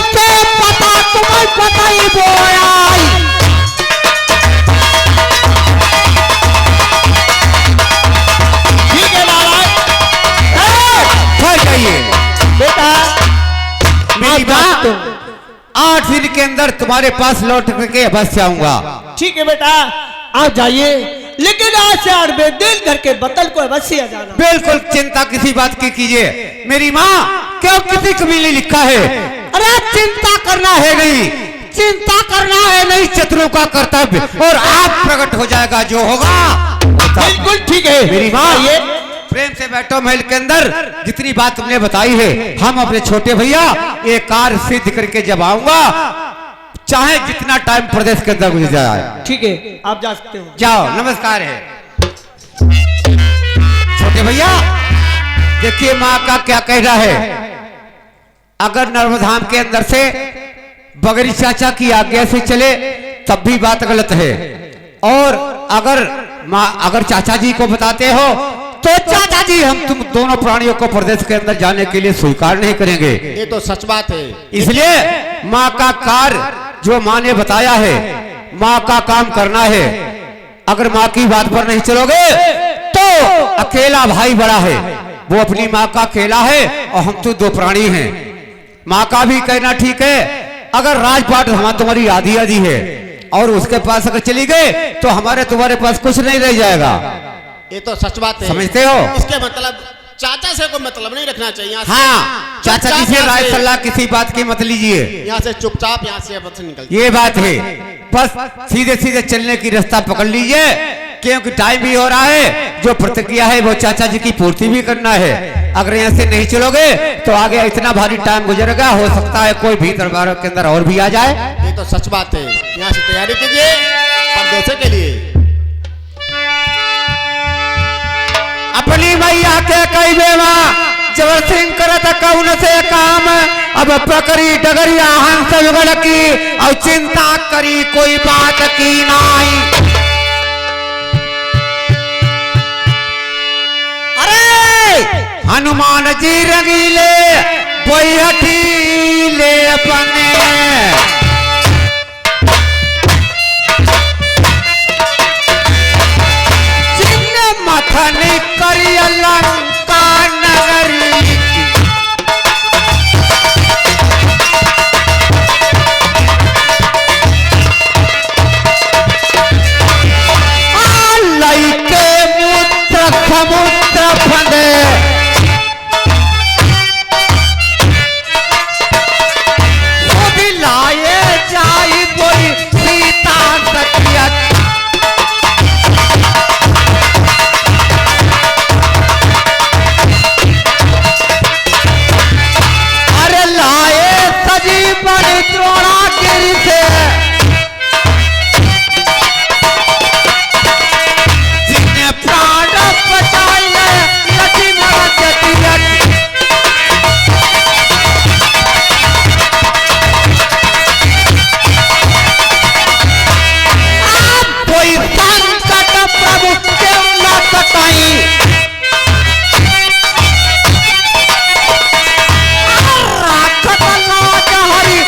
कैसे पता तुम्हें पता ही बोया ठीक है महाराज। ठहर जाइए बेटा। मेरी बात 8 दिन के अंदर तुम्हारे पास लौट करके अवश्य आऊंगा। ठीक है बेटा, आप जाइए, लेकिन आज से 8 दिन घर के बतल को अवश्य आ जाना। बिल्कुल चिंता किसी बात की कीजिए। मेरी माँ क्यों किसी कमीने लिखा है? अरे चिंता करना है नहीं, चिंता करना है नहीं, शत्रु का कर्तव्य और आप प्रकट हो जाएगा जो होगा। बिल्कुल ठीक है मेरी माँ, ये प्रेम से बैठो महल के अंदर। जितनी बात तुमने बताई है हम अपने छोटे भैया ये कार्य सिद्ध करके जब आऊंगा, चाहे जितना टाइम प्रदेश के अंदर गुजर जाए। ठीक है, आप जा सकते हो। जाओ, नमस्कार है। छोटे भैया देखिए माँ का क्या कहना है। अगर नर्मधाम के अंदर से बगरी चाचा की आज्ञा से चले तब भी बात गलत है, और अगर चाचा जी को बताते हो तो चाचा जी हम तुम दोनों प्राणियों को प्रदेश के अंदर जाने के लिए स्वीकार नहीं करेंगे। ये तो सच बात है। इसलिए माँ का कार्य जो माँ ने बताया है, माँ का काम करना है। अगर माँ की बात पर नहीं चलोगे तो अकेला भाई बड़ा है, वो अपनी माँ का अकेला है और हम तो 2 प्राणी हैं। माँ का भी कहना ठीक है। अगर राजपाट हमारी तुम्हारी आधी आधी है और उसके पास अगर चली गए तो हमारे तुम्हारे पास कुछ नहीं रह जाएगा। ये तो सच बात है। समझते हो? इसके मतलब चाचा से कोई मतलब नहीं रखना चाहिए। हाँ, चाचा जी से राय सलाह किसी बात की मत लीजिए। यहाँ से चुपचाप यहाँ से बस निकल। ये बात है, बस सीधे सीधे चलने की रास्ता पकड़ लीजिए, क्योंकि टाइम भी हो रहा है। जो प्रतिक्रिया है वो चाचा जी की पूर्ति भी करना है। अगर यहाँ से नहीं चलोगे तो आगे इतना भारी टाइम गुजरेगा, हो सकता है कोई भी दरबार के अंदर और भी आ जाए। ये तो सच बात है। यहाँ से तैयारी कीजिए परदेश के लिए। अपनी मैया के कई बेवा जबर सिंह करत कौन से काम, अब पकड़ी डगरिया हंस युगल की और चिंता करी कोई बात की नहीं। अरे हनुमान जी रंगीले कोई हठीले अपने, मथन करी लंका नगरी की। लइके मूत्र समुद्र फंदे, वो भी लाए जाई बोली सीता सखिया। द्रोणागिरी से जिन्हें प्राण बचाए लक्ष्मण जतिरथ, कोई संकट प्रभु क्यों न कटाई। राखत लाज हरि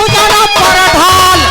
जरा पर ढाल।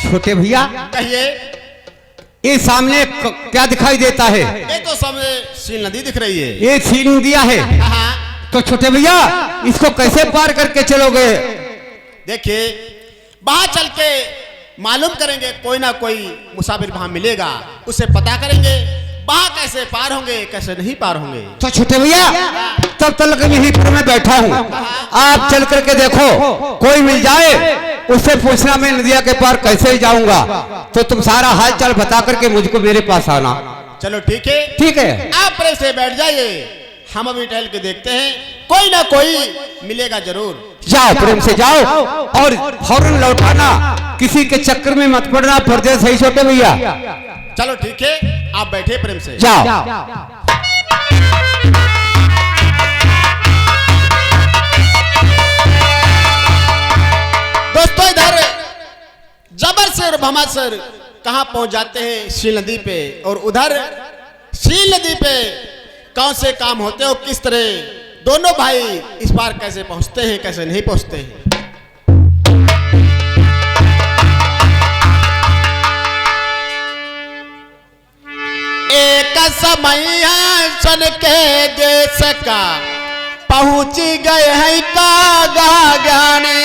छोटे भैया कहिए। ये सामने क्या दिखाई देता है? ये तो सामने सील नदी दिख रही है। ये सील नदिया है। हाँ। तो छोटे भैया इसको कैसे पार करके चलोगे? देखिए वहां चल के मालूम करेंगे, कोई ना कोई मुसाफिर वहां मिलेगा, उससे पता करेंगे वहां कैसे पार होंगे कैसे नहीं पार होंगे। तो छोटे भैया तब तक यहीं पर मैं बैठा हूँ, आप चल करके देखो, कोई मिल जाए उससे पूछना मैं नदिया के पार कैसे जाऊंगा, तो तुम सारा हाल चाल बता करके मुझको मेरे पास आना। चलो ठीक है। ठीक है, आप प्रेम से बैठ जाइए, हम अभी टहल के देखते हैं, कोई ना कोई मिलेगा जरूर। जाओ प्रेम से जाओ और फौरन लौटाना, किसी के चक्कर में मत पड़ना, परदेश है छोटे भैया। चलो ठीक है, आप बैठे प्रेम से। जाओ। दोस्तों इधर जबर से और भमा सर कहां पहुंच जाते हैं? सील नदी पे। और उधर सील नदी पे कौन से काम होते हैं और किस तरह दोनों भाई इस पार कैसे पहुंचते हैं कैसे नहीं पहुंचते हैं। एक समय सन के देश का पहुंच गए हैं का गाने।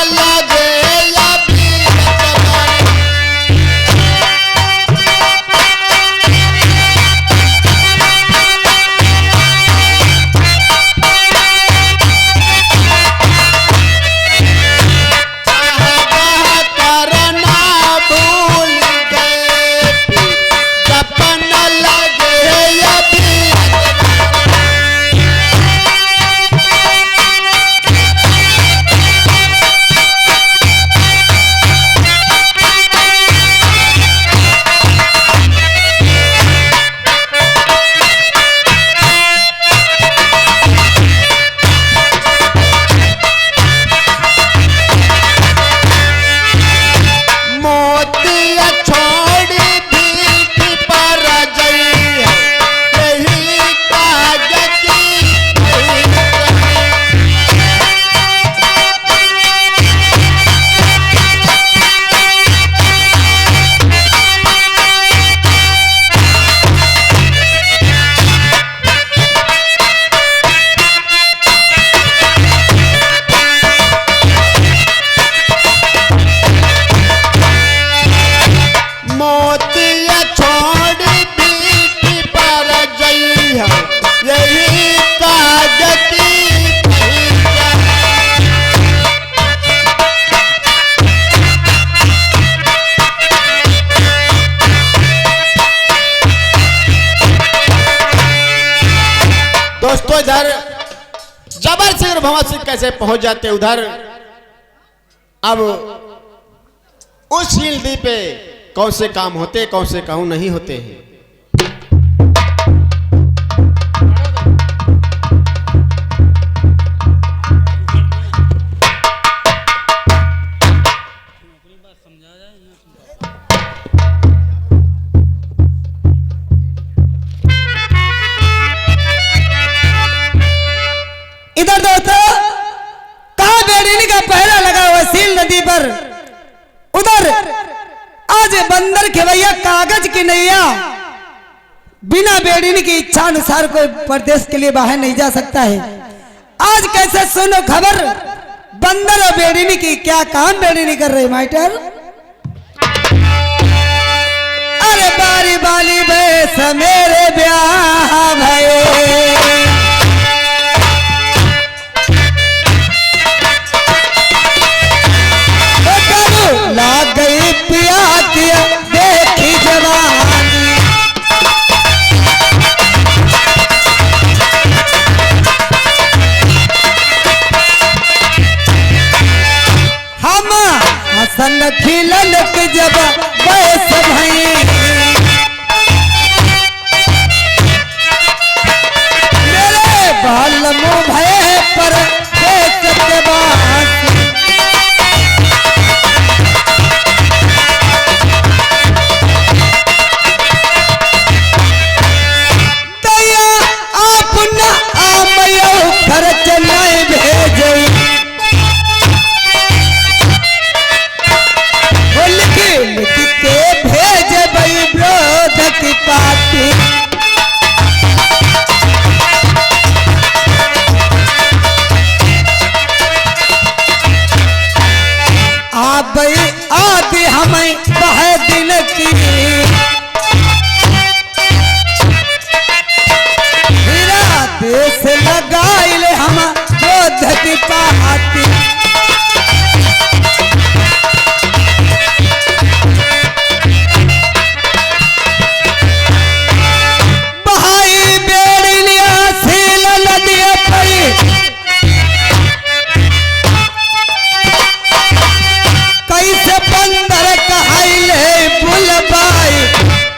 लगे जी हाँ, यही कागज की पहिया। दोस्तों इधर जबर सिंह और भंवर सिंह कैसे पहुंच जाते उधर। अब उस शील द्वीप पे कौन से काम होते, कौन से काम नहीं होते हैं। इधर दोस्तों कहा बेड़ीनी का पहरा लगा हुआ सील नदी पर। उधर आज बंदर खेवैया कागज की नैया बिना बेड़ीनी की इच्छा अनुसार कोई प्रदेश के लिए बाहर नहीं जा सकता है। आज कैसे सुनो खबर, बंदर और बेड़ीनी की क्या काम बेड़ीनी कर रहे मास्टर। अरे बारी बाली बेस मेरे ब्याह भये, लाग गई पिया किया देखी जवानी। हम हसन खिलन के जब बैस भई, मेरे बाल मुँह भय पर देख के बासी। खर्च नहीं भेजे लिख के भेजे भाई विरोध की पार्टी। आप आदि हमें बह दिन की देश लगाइल हम क्रोध की पाती। बहाई बेड़ी लिया सील नदिया पई, कैसे बंदर कहाइले बुलबाई।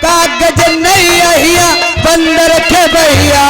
कागज नहीं अहिया बंदर के भैया,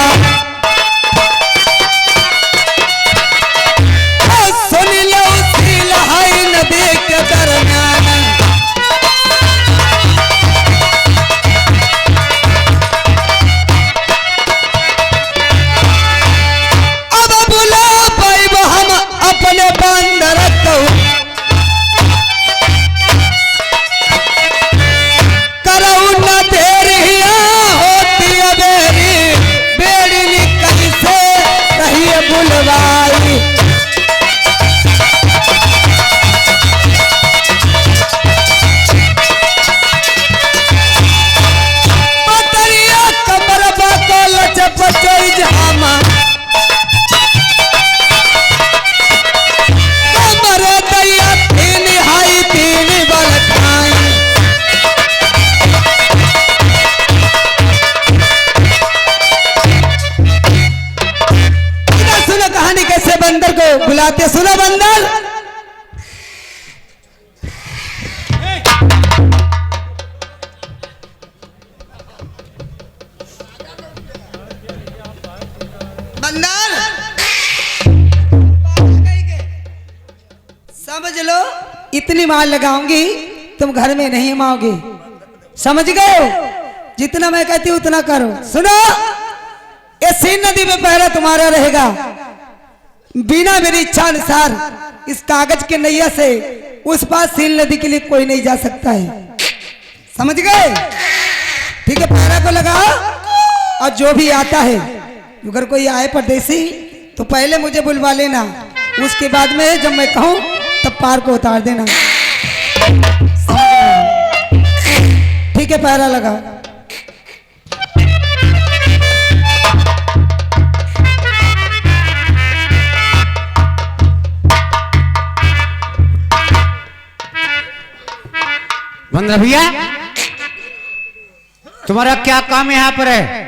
बंदर को बुलाते। सुनो बंदर, बंदर समझ लो इतनी मार लगाऊंगी तुम घर में नहीं माओगे, समझ गए। जितना मैं कहती हूँ उतना करो। सुनो, ये सीन नदी में पहरा तुम्हारा रहेगा। बिना मेरी इच्छा अनुसार इस कागज के नैया से उस पास सील नदी के लिए कोई नहीं जा सकता है, समझ गए। ठीक है, पहरा को लगाओ और जो भी आता है, अगर कोई आए परदेसी तो पहले मुझे बुलवा लेना, उसके बाद में जब मैं कहूं तब पार को उतार देना। ठीक है, पहरा लगाओ। बंदर भैया, तुम्हारा क्या काम यहाँ पर है?